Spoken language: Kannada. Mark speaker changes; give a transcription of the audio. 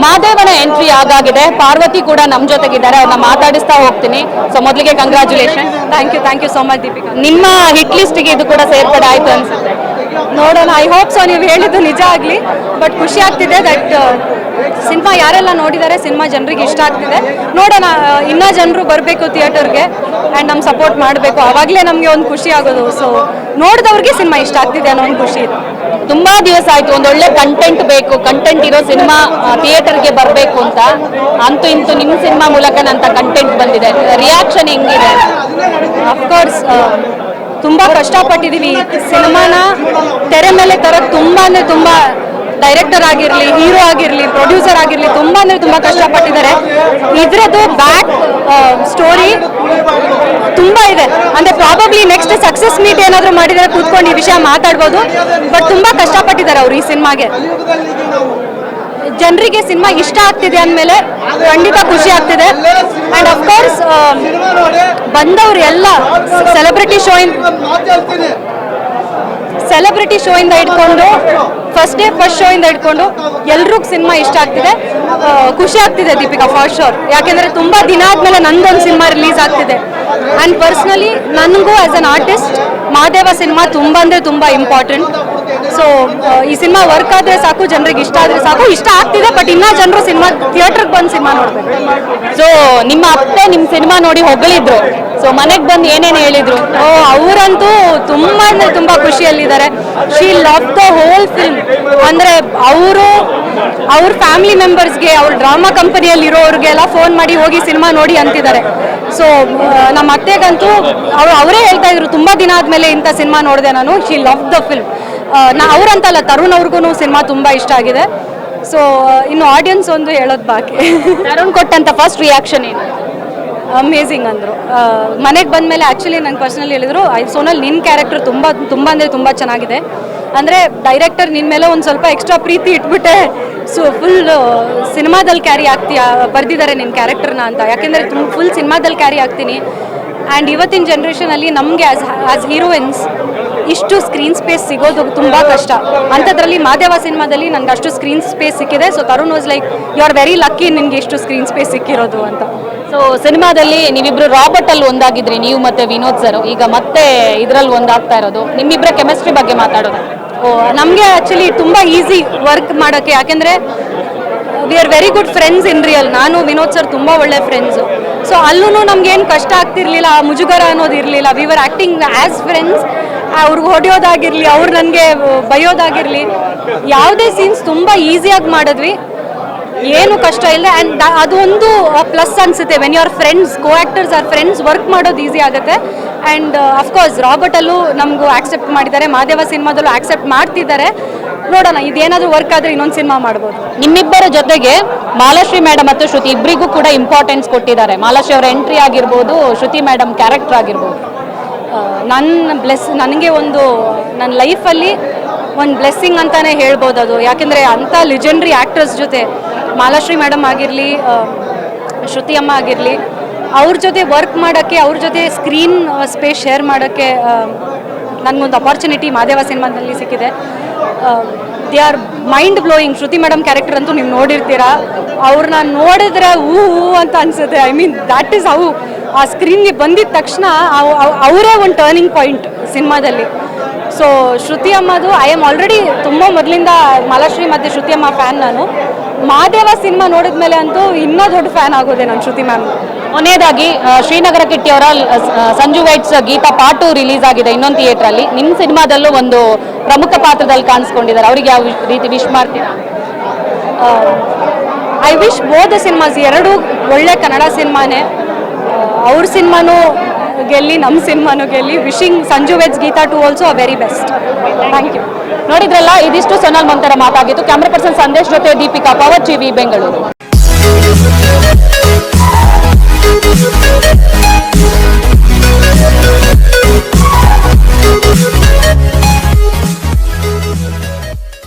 Speaker 1: ಮಾದೇವನ ಎಂಟ್ರಿ ಆಗಾಗಿದೆ. ಪಾರ್ವತಿ ಕೂಡ ನಮ್ಮ ಜೊತೆಗಿದ್ದಾರೆ, ಅವ್ರನ್ನ ಮಾತಾಡಿಸ್ತಾ ಹೋಗ್ತೀನಿ. ಸೊ ಮೊದಲಿಗೆ congratulation.
Speaker 2: Thank you so much Deepika.
Speaker 1: ನಿಮ್ಮ ಹಿಟ್ ಲಿಸ್ಟ್ಗೆ ಇದು ಕೂಡ ಸೇರ್ಪಡೆ ಆಯ್ತು ಅನ್ಸುತ್ತೆ.
Speaker 2: ನೋಡೋಣ, ಐ ಹೋಪ್ ಸೊ ನೀವು ಹೇಳಿದ್ದು ನಿಜ ಆಗಲಿ. ಬಟ್ ಖುಷಿ ಆಗ್ತಿದೆ ದಟ್ ಸಿನಿಮಾ ಯಾರೆಲ್ಲ ನೋಡಿದ್ದಾರೆ, ಸಿನಿಮಾ ಜನರಿಗೆ ಇಷ್ಟ ಆಗ್ತಿದೆ. ನೋಡೋಣ, ಇನ್ನೂ ಜನರು ಬರಬೇಕು ಥಿಯೇಟರ್ಗೆ ಆ್ಯಂಡ್ ನಮ್ಮ ಸಪೋರ್ಟ್ ಮಾಡಬೇಕು, ಆವಾಗಲೇ ನಮಗೆ ಒಂದು ಖುಷಿ ಆಗೋದು. ಸೊ ನೋಡಿದವ್ರಿಗೆ ಸಿನಿಮಾ ಇಷ್ಟ ಆಗ್ತಿದೆ ಅನ್ನೋ ಒಂದು ಖುಷಿ ಇದೆ.
Speaker 1: ತುಂಬಾ ದಿವಸ ಆಯ್ತು ಒಂದೊಳ್ಳೆ ಕಂಟೆಂಟ್ ಬೇಕು, ಕಂಟೆಂಟ್ ಇರೋ ಸಿನಿಮಾ ಥಿಯೇಟರ್ಗೆ ಬರಬೇಕು ಅಂತ. ಅಂತೂ ಇಂತೂ ನಿಮ್ಮ ಸಿನಿಮಾ ಮೂಲಕ ಅಂತ ಕಂಟೆಂಟ್ ಬಂದಿದೆ. ರಿಯಾಕ್ಷನ್ ಹೆಂಗಿದೆ?
Speaker 2: ಅಫ್ಕೋರ್ಸ್ ತುಂಬ ಕಷ್ಟಪಟ್ಟಿದ್ದೀವಿ ಸಿನಿಮಾನ ತೆರೆ ಮೇಲೆ ತರೋದು. ತುಂಬ ಅಂದರೆ ತುಂಬ ಡೈರೆಕ್ಟರ್ ಆಗಿರಲಿ, ಹೀರೋ ಆಗಿರಲಿ, ಪ್ರೊಡ್ಯೂಸರ್ ಆಗಿರಲಿ, ತುಂಬ ಅಂದರೆ ತುಂಬ ಕಷ್ಟಪಟ್ಟಿದ್ದಾರೆ. ಇದರದ್ದು ಬ್ಯಾಕ್ ಸ್ಟೋರಿ ತುಂಬ ಇದೆ. ಅಂದರೆ ಪ್ರಾಬಬ್ಲಿ ನೆಕ್ಸ್ಟ್ ಸಕ್ಸಸ್ ಮೀಟ್ ಏನಾದರೂ ಮಾಡಿದರೆ ಕೂತ್ಕೊಂಡು ಈ ವಿಷಯ ಮಾತಾಡ್ಬೋದು. ಬಟ್ ತುಂಬ ಕಷ್ಟಪಟ್ಟಿದ್ದಾರೆ ಅವರು ಈ ಸಿನಿಮಾಗೆ. ಜನರಿಗೆ ಸಿನಿಮಾ ಇಷ್ಟ ಆಗ್ತಿದೆ ಅಂದಮೇಲೆ ಖಂಡಿತ ಖುಷಿ ಆಗ್ತಿದೆ. ಆ್ಯಂಡ್ ಅಫ್ಕೋರ್ಸ್ ಬಂದವರು ಎಲ್ಲ ಸೆಲೆಬ್ರಿಟಿ ಶೋ ಇಂದ ಇಟ್ಕೊಂಡು ಫಸ್ಟ್ ಶೋ ಇಂದ ಇಟ್ಕೊಂಡು ಎಲ್ರಿಗೂ ಸಿನಿಮಾ ಇಷ್ಟ ಆಗ್ತಿದೆ. ಖುಷಿ ಆಗ್ತಿದೆ ದೀಪಿಕಾ, ಫಾರ್ ಶೋರ್. ಯಾಕೆಂದರೆ ತುಂಬ ದಿನ ಆದಮೇಲೆ ನಂದೊಂದು ಸಿನಿಮಾ ರಿಲೀಸ್ ಆಗ್ತಿದೆ. ಆ್ಯಂಡ್ ಪರ್ಸ್ನಲಿ ನನಗೂ as an artist Madeva cinema ತುಂಬ ಅಂದರೆ ತುಂಬ ಇಂಪಾರ್ಟೆಂಟ್. ಸೊ ಈ ಸಿನಿಮಾ ವರ್ಕ್ ಆದರೆ ಸಾಕು, ಜನರಿಗೆ ಇಷ್ಟ ಆದರೆ ಸಾಕು. ಇಷ್ಟ ಆಗ್ತಿದೆ, ಬಟ್ ಇನ್ನೂ ಜನರು ಸಿನಿಮಾ ಥಿಯೇಟ್ರಿಗೆ ಬಂದು ಸಿನಿಮಾ ನೋಡ್ಬೇಕು.
Speaker 1: ಸೊ ನಿಮ್ಮ ಅತ್ತೆ ನಿಮ್ಮ ಸಿನಿಮಾ ನೋಡಿ ಹೊಗಳಿದ್ರು, ಸೊ ಮನೆಗೆ ಬಂದು ಏನೇನು ಹೇಳಿದ್ರು?
Speaker 2: ಅವರಂತೂ ತುಂಬ ಅಂದರೆ ತುಂಬ ಖುಷಿಯಲ್ಲಿದ್ದಾರೆ. She love the whole film. ಅಂದರೆ ಅವ್ರ ಫ್ಯಾಮಿಲಿ ಮೆಂಬರ್ಸ್ಗೆ, ಅವ್ರ ಡ್ರಾಮಾ ಕಂಪನಿಯಲ್ಲಿ ಇರೋರಿಗೆಲ್ಲ ಫೋನ್ ಮಾಡಿ ಹೋಗಿ ಸಿನಿಮಾ ನೋಡಿ ಅಂತಿದ್ದಾರೆ. ಸೊ ನಮ್ಮ ಅತ್ತೆಗಂತೂ ಅವರೇ ಹೇಳ್ತಾ ಇದ್ರು, ತುಂಬ ದಿನ ಆದಮೇಲೆ ಇಂಥ ಸಿನಿಮಾ ನೋಡಿದೆ ನಾನು. She love the film. ಅವರಂತಲ್ಲ, ತರುಣ್ ಅವ್ರಿಗೂ ಸಿನಿಮಾ ತುಂಬ ಇಷ್ಟ ಆಗಿದೆ. ಸೊ ಇನ್ನು ಆಡಿಯನ್ಸ್ ಒಂದು ಹೇಳೋದು ಬಾಕಿ.
Speaker 1: ತರುಣ್ ಕೊಟ್ಟಂತ ಫಸ್ಟ್ ರಿಯಾಕ್ಷನ್ ಏನು?
Speaker 2: ಅಮೇಝಿಂಗ್ ಅಂದರು. ಮನೆಗೆ ಬಂದಮೇಲೆ ಆ್ಯಕ್ಚುಲಿ ನಂಗೆ ಪರ್ಸ್ನಲಿ ಹೇಳಿದರು, ಸೋನಲ್ ನಿನ್ನ ಕ್ಯಾರೆಕ್ಟರ್ ತುಂಬ ಅಂದರೆ ತುಂಬ ಚೆನ್ನಾಗಿದೆ. ಅಂದರೆ ಡೈರೆಕ್ಟರ್ ನಿನ್ನ ಮೇಲೆ ಒಂದು ಸ್ವಲ್ಪ ಎಕ್ಸ್ಟ್ರಾ ಪ್ರೀತಿ ಇಟ್ಬಿಟ್ಟೆ ಸೊ ಫುಲ್ ಸಿನಿಮಾದಲ್ಲಿ ಕ್ಯಾರಿ ಆಗ್ತೀಯಾ, ಬರೆದಿದ್ದಾರೆ ನಿನ್ನ ಕ್ಯಾರೆಕ್ಟರ್ನ ಅಂತ. ಯಾಕೆಂದರೆ ಫುಲ್ ಸಿನಿಮಾದಲ್ಲಿ ಕ್ಯಾರಿ ಆಗ್ತೀನಿ. ಆ್ಯಂಡ್ ಇವತ್ತಿನ ಜನ್ರೇಷನಲ್ಲಿ ನಮಗೆ ಆ್ಯಸ್ ಹೀರೋಯಿನ್ಸ್ ಇಷ್ಟು ಸ್ಕ್ರೀನ್ ಸ್ಪೇಸ್ ಸಿಗೋದು ತುಂಬ ಕಷ್ಟ. ಅಂಥದ್ರಲ್ಲಿ ಮಾದೇವ ಸಿನಿಮಾದಲ್ಲಿ ನನಗೆ ಅಷ್ಟು ಸ್ಕ್ರೀನ್ ಸ್ಪೇಸ್ ಸಿಕ್ಕಿದೆ. So Tarun was like, you are very lucky ನಿಮಗೆ ಇಷ್ಟು ಸ್ಕ್ರೀನ್ ಸ್ಪೇಸ್ ಸಿಕ್ಕಿರೋದು ಅಂತ.
Speaker 1: ಸೊ ಸಿನಿಮಾದಲ್ಲಿ ನೀವಿಬ್ರು ರಾಬರ್ಟ್ ಅಲ್ಲಿ ಒಂದಾಗಿದ್ರಿ, ನೀವು ಮತ್ತೆ ವಿನೋದ್ ಸರ್. ಈಗ ಮತ್ತೆ ಇದರಲ್ಲಿ ಒಂದಾಗ್ತಾ ಇರೋದು, ನಿಮ್ಮಿಬ್ಬರ ಕೆಮಿಸ್ಟ್ರಿ ಬಗ್ಗೆ ಮಾತಾಡೋದು.
Speaker 2: ನಮಗೆ ಆ್ಯಕ್ಚುಲಿ ತುಂಬ ಈಸಿ ವರ್ಕ್ ಮಾಡೋಕ್ಕೆ. ಯಾಕೆಂದರೆ we are very good friends in real. ನಾನು ವಿನೋದ್ ಸರ್ ತುಂಬ ಒಳ್ಳೆ ಫ್ರೆಂಡ್ಸು. ಸೊ ಅಲ್ಲೂ ನಮ್ಗೇನು ಕಷ್ಟ ಆಗ್ತಿರ್ಲಿಲ್ಲ, ಮುಜುಗರ ಅನ್ನೋದು ಇರಲಿಲ್ಲ. We were acting as friends. ಅವ್ರಿಗೆ ಹೊಡೆಯೋದಾಗಿರಲಿ, ಅವ್ರು ನನಗೆ ಬೈಯೋದಾಗಿರಲಿ, ಯಾವುದೇ ಸೀನ್ಸ್ ತುಂಬ ಈಸಿಯಾಗಿ ಮಾಡಿದ್ವಿ, ಏನು ಕಷ್ಟ ಇಲ್ಲ. ಆ್ಯಂಡ್ ಅದೊಂದು ಪ್ಲಸ್ ಅನಿಸುತ್ತೆ. When you are friends, co actors are friends, work ಮಾಡೋದು ಈಸಿ ಆಗುತ್ತೆ. ಆ್ಯಂಡ್ ಅಫ್ಕೋರ್ಸ್ ರಾಬರ್ಟಲ್ಲೂ ನಮಗೂ ಆಕ್ಸೆಪ್ಟ್ ಮಾಡಿದ್ದಾರೆ, ಮಾದೇವ ಸಿನಿಮಾದಲ್ಲೂ ಆಕ್ಸೆಪ್ಟ್ ಮಾಡ್ತಿದ್ದಾರೆ. ನೋಡೋಣ, ಇದೇನಾದರೂ ವರ್ಕ್ ಆದರೆ ಇನ್ನೊಂದು ಸಿನಿಮಾ ಮಾಡ್ಬೋದು.
Speaker 1: ನಿಮ್ಮಿಬ್ಬರ ಜೊತೆಗೆ ಮಾಲಾಶ್ರೀ ಮೇಡಮ್ ಮತ್ತು ಶ್ರುತಿ ಇಬ್ಬರಿಗೂ ಕೂಡ ಇಂಪಾರ್ಟೆನ್ಸ್ ಕೊಟ್ಟಿದ್ದಾರೆ. ಮಾಲಾಶ್ರೀ ಅವರ ಎಂಟ್ರಿ ಆಗಿರ್ಬೋದು, ಶ್ರುತಿ ಮೇಡಮ್ ಕ್ಯಾರೆಕ್ಟರ್ ಆಗಿರ್ಬೋದು.
Speaker 2: ನನಗೆ ಒಂದು ನನ್ನ ಲೈಫಲ್ಲಿ ಒಂದು ಬ್ಲೆಸ್ಸಿಂಗ್ ಅಂತಲೇ ಹೇಳ್ಬೋದು ಅದು. ಯಾಕೆಂದರೆ ಅಂಥ ಲೆಜೆಂಡ್ರಿ ಆ್ಯಕ್ಟರ್ಸ್ ಜೊತೆ ಮಾಲಾಶ್ರೀ ಮೇಡಮ್ ಆಗಿರಲಿ, ಶ್ರುತಿ ಅಮ್ಮ ಆಗಿರಲಿ, ಅವ್ರ ಜೊತೆ ವರ್ಕ್ ಮಾಡೋಕ್ಕೆ, ಅವ್ರ ಜೊತೆ ಸ್ಕ್ರೀನ್ ಸ್ಪೇಸ್ ಶೇರ್ ಮಾಡೋಕ್ಕೆ ನನಗೊಂದು ಅಪಾರ್ಚುನಿಟಿ ಮಾದೇವ ಸಿನಿಮಾದಲ್ಲಿ ಸಿಕ್ಕಿದೆ. They are mind blowing. Shruti madam character ಅಂತೂ ನೀವು ನೋಡಿರ್ತೀರಾ. ಅವ್ರನ್ನ ನೋಡಿದ್ರೆ ಹೂ ಅಂತ ಅನಿಸುತ್ತೆ. I mean that is how ಆ ಸ್ಕ್ರೀನ್ಗೆ ಬಂದಿದ ತಕ್ಷಣ ಅವರೇ ಒಂದು ಟರ್ನಿಂಗ್ ಪಾಯಿಂಟ್ ಸಿನಿಮಾದಲ್ಲಿ. ಸೊ ಶ್ರುತಿ ಅಮ್ಮದು ಐ ಆಮ್ ಆಲ್ರೆಡಿ ತುಂಬ ಮೊದಲಿಂದ ಮಾಲಾಶ್ರೀ ಮತ್ತು ಶ್ರುತಿ ಅಮ್ಮ ಫ್ಯಾನ್. ನಾನು ಮಾದೇವ ಸಿನಿಮಾ ನೋಡಿದ ಮೇಲೆ ಅಂತೂ ಇನ್ನೂ ದೊಡ್ಡ ಫ್ಯಾನ್ ಆಗೋದೆ ನಾನು ಶ್ರುತಿ ಮ್ಯಾಮ್.
Speaker 1: ಕೊನೆಯದಾಗಿ ಶ್ರೀನಗರ ಕಿಟ್ಟಿಯವರ Sanju weds Geetha part 2 release ಆಗಿದೆ ಇನ್ನೊಂದು ಥಿಯೇಟ್ರಲ್ಲಿ. ನಿಮ್ಮ ಸಿನಿಮಾದಲ್ಲೂ ಒಂದು ಪ್ರಮುಖ ಪಾತ್ರದಲ್ಲಿ ಕಾಣಿಸ್ಕೊಂಡಿದ್ದಾರೆ. ಅವ್ರಿಗೆ ಯಾವ ರೀತಿ ವಿಶ್ ಮಾಡ್ತೀರಾ?
Speaker 2: ಐ ವಿಶ್ ಬೋತ್ ಸಿನಿಮಾಸ್, ಎರಡೂ ಒಳ್ಳೆ ಕನ್ನಡ ಸಿನಿಮಾನೇ. ಅವ್ರ ಸಿನಿಮಾನೂ ಗೆಲ್ಲಿ, ನಮ್ಮ ಸಿನಿಮಾನೂ ಗೆಲ್ಲಿ. Wishing Sanju weds Geetha 2 also a very best. Thank you.
Speaker 1: ನೋಡಿದ್ರಲ್ಲ, ಇದಿಷ್ಟು ಸೋನಲ್ ಮಂತರ ಮಾತಾಗಿತ್ತು. ಕ್ಯಾಮ್ರಾ ಪರ್ಸನ್ ಸಂದೇಶ್ ಜೊತೆ ದೀಪಿಕಾ, ಪವರ್ ಟಿವಿ, ಬೆಂಗಳೂರು.